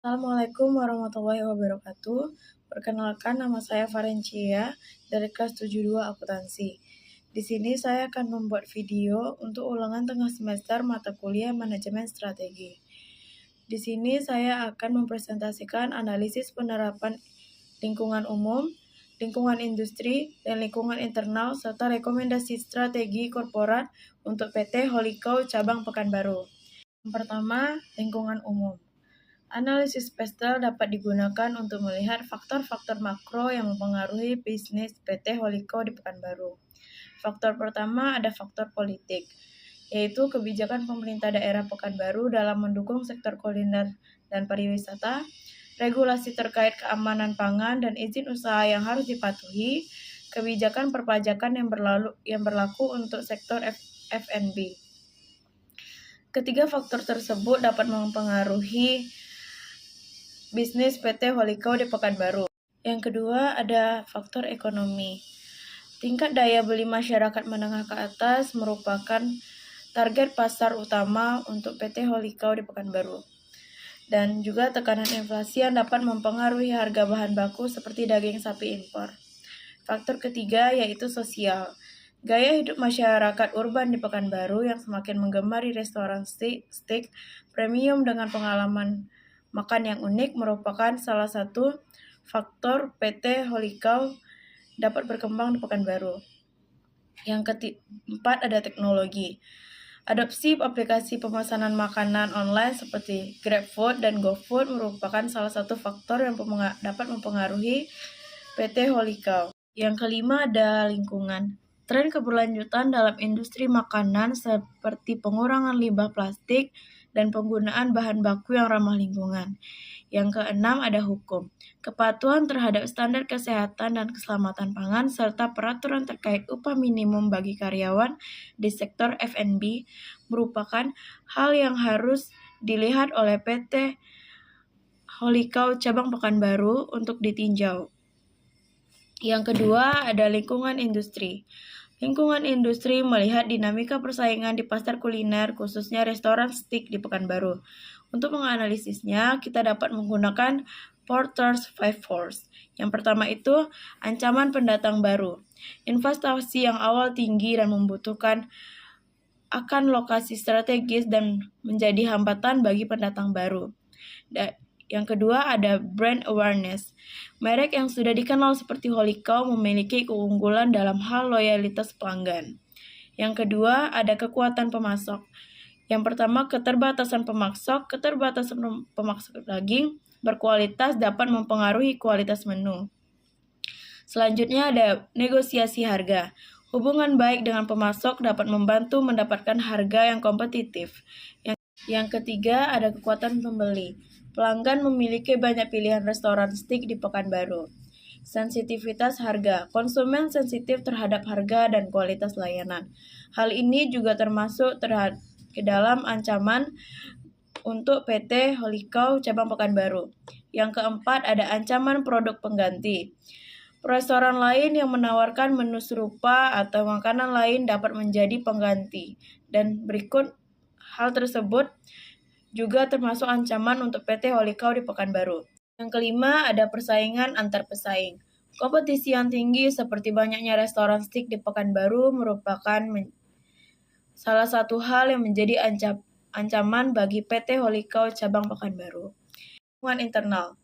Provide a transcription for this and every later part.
Assalamualaikum warahmatullahi wabarakatuh. Perkenalkan, nama saya Farencia dari kelas 72 Akuntansi. Di sini saya akan membuat video untuk ulangan tengah semester mata kuliah Manajemen Strategi. Di sini saya akan mempresentasikan analisis penerapan lingkungan umum, lingkungan industri, dan lingkungan internal, serta rekomendasi strategi korporat untuk PT Holikau Cabang Pekanbaru. Yang pertama, lingkungan umum. Analisis PESTEL dapat digunakan untuk melihat faktor-faktor makro yang mempengaruhi bisnis PT Holikau di Pekanbaru. Faktor pertama ada faktor politik, yaitu kebijakan pemerintah daerah Pekanbaru dalam mendukung sektor kuliner dan pariwisata, regulasi terkait keamanan pangan dan izin usaha yang harus dipatuhi, kebijakan perpajakan yang berlaku untuk sektor F&B. Ketiga faktor tersebut dapat mempengaruhi bisnis PT Holikau di Pekanbaru. Yang kedua ada faktor ekonomi. Tingkat daya beli masyarakat menengah ke atas merupakan target pasar utama untuk PT Holikau di Pekanbaru. Dan juga tekanan inflasi yang dapat mempengaruhi harga bahan baku seperti daging sapi impor. Faktor ketiga yaitu sosial. Gaya hidup masyarakat urban di Pekanbaru yang semakin menggemari restoran steak premium dengan pengalaman makan yang unik merupakan salah satu faktor PT Holikau dapat berkembang di Pekanbaru. Yang keempat ada teknologi. Adopsi aplikasi pemesanan makanan online seperti GrabFood dan GoFood merupakan salah satu faktor yang dapat mempengaruhi PT Holikau. Yang kelima ada lingkungan. Tren keberlanjutan dalam industri makanan seperti pengurangan limbah plastik dan penggunaan bahan baku yang ramah lingkungan. Yang keenam ada hukum. Kepatuhan terhadap standar kesehatan dan keselamatan pangan serta peraturan terkait upah minimum bagi karyawan di sektor F&B merupakan hal yang harus dilihat oleh PT Holikau Cabang Pekanbaru untuk ditinjau. Yang kedua ada lingkungan industri. Lingkungan industri melihat dinamika persaingan di pasar kuliner, khususnya restoran steak di Pekanbaru. Untuk menganalisisnya, kita dapat menggunakan Porter's Five Force. Yang pertama itu, ancaman pendatang baru. Investasi yang awal tinggi dan membutuhkan akan lokasi strategis dan menjadi hambatan bagi pendatang baru. Yang kedua ada brand awareness. Merek yang sudah dikenal seperti Holikau memiliki keunggulan dalam hal loyalitas pelanggan. Yang kedua ada kekuatan pemasok. Yang pertama keterbatasan pemasok. Keterbatasan pemasok daging berkualitas dapat mempengaruhi kualitas menu. Selanjutnya ada negosiasi harga. Hubungan baik dengan pemasok dapat membantu mendapatkan harga yang kompetitif. Yang ketiga ada kekuatan pembeli. Pelanggan memiliki banyak pilihan restoran steak di Pekanbaru. Sensitivitas harga. Konsumen sensitif terhadap harga dan kualitas layanan. Hal ini juga termasuk ke dalam ancaman untuk PT Holikau Cabang Pekanbaru. Yang keempat ada ancaman produk pengganti. Restoran lain yang menawarkan menu serupa atau makanan lain dapat menjadi pengganti. Dan berikut hal tersebut juga termasuk ancaman untuk PT Holikau di Pekanbaru. Yang kelima ada persaingan antar pesaing. Kompetisi yang tinggi seperti banyaknya restoran steak di Pekanbaru merupakan salah satu hal yang menjadi ancaman bagi PT Holikau Cabang Pekanbaru. Lingkungan internal.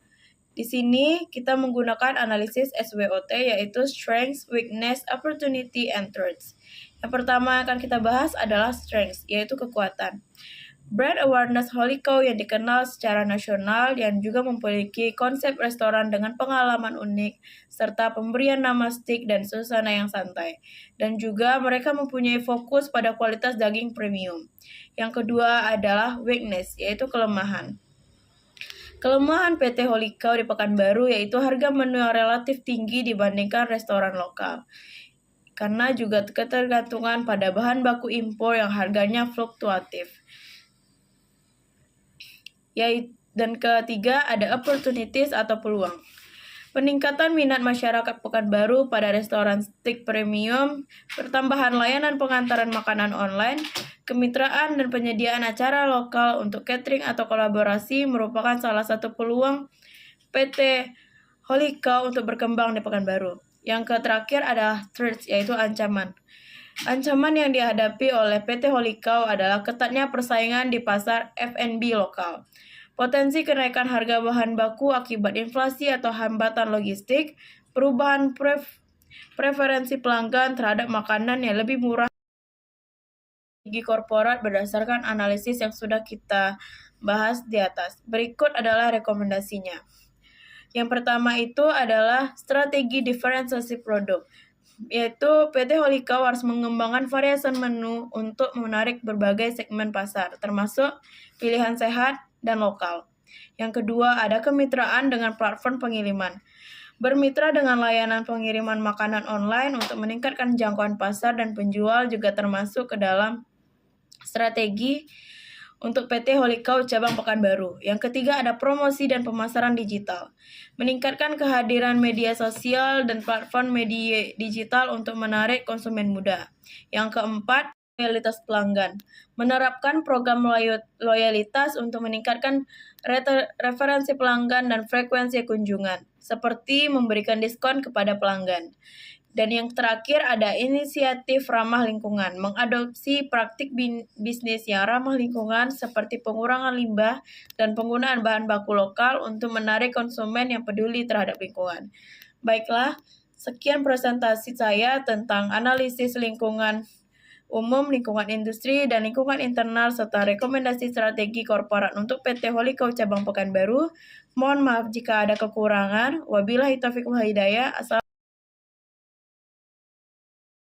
Di sini kita menggunakan analisis SWOT yaitu Strengths, Weakness, Opportunity, and Threats. Yang pertama yang akan kita bahas adalah Strengths, yaitu kekuatan. Brand awareness Holikau yang dikenal secara nasional yang juga memiliki konsep restoran dengan pengalaman unik serta pemberian nama steak dan suasana yang santai. Dan juga mereka mempunyai fokus pada kualitas daging premium. Yang kedua adalah weakness, yaitu kelemahan. Kelemahan PT Holikau di Pekanbaru yaitu harga menu yang relatif tinggi dibandingkan restoran lokal. Karena juga ketergantungan pada bahan baku impor yang harganya fluktuatif. Dan ketiga ada opportunities atau peluang. peningkatan minat masyarakat Pekanbaru pada restoran steak premium, pertambahan layanan pengantaran makanan online, kemitraan dan penyediaan acara lokal untuk catering atau kolaborasi merupakan salah satu peluang PT Holy Cow untuk berkembang di Pekanbaru. Yang terakhir adalah threats, yaitu ancaman. Ancaman yang dihadapi oleh PT Holy Cow adalah ketatnya persaingan di pasar F&B lokal. Potensi kenaikan harga bahan baku akibat inflasi atau hambatan logistik, perubahan preferensi pelanggan terhadap makanan yang lebih murah bagi korporat berdasarkan analisis yang sudah kita bahas di atas. Berikut adalah rekomendasinya. Yang pertama itu adalah strategi diferensiasi produk, yaitu PT Holy Cow harus mengembangkan variasi menu untuk menarik berbagai segmen pasar, termasuk pilihan sehat dan lokal. Yang kedua, ada kemitraan dengan platform pengiriman. Bermitra dengan layanan pengiriman makanan online untuk meningkatkan jangkauan pasar dan penjual juga termasuk ke dalam strategi untuk PT Holy Cow cabang Pekanbaru. Yang ketiga, ada promosi dan pemasaran digital. Meningkatkan kehadiran media sosial dan platform media digital untuk menarik konsumen muda. Yang keempat, loyalitas pelanggan. Menerapkan program loyalitas untuk meningkatkan referensi pelanggan dan frekuensi kunjungan, seperti memberikan diskon kepada pelanggan. Dan yang terakhir ada inisiatif ramah lingkungan, mengadopsi praktik bisnis yang ramah lingkungan seperti pengurangan limbah dan penggunaan bahan baku lokal untuk menarik konsumen yang peduli terhadap lingkungan. Baiklah, sekian presentasi saya tentang analisis lingkungan umum, lingkungan industri, dan lingkungan internal, serta rekomendasi strategi korporat untuk PT Holy Cow cabang Pekanbaru. Mohon maaf jika ada kekurangan. Wabillahi taufiq wal hidayah.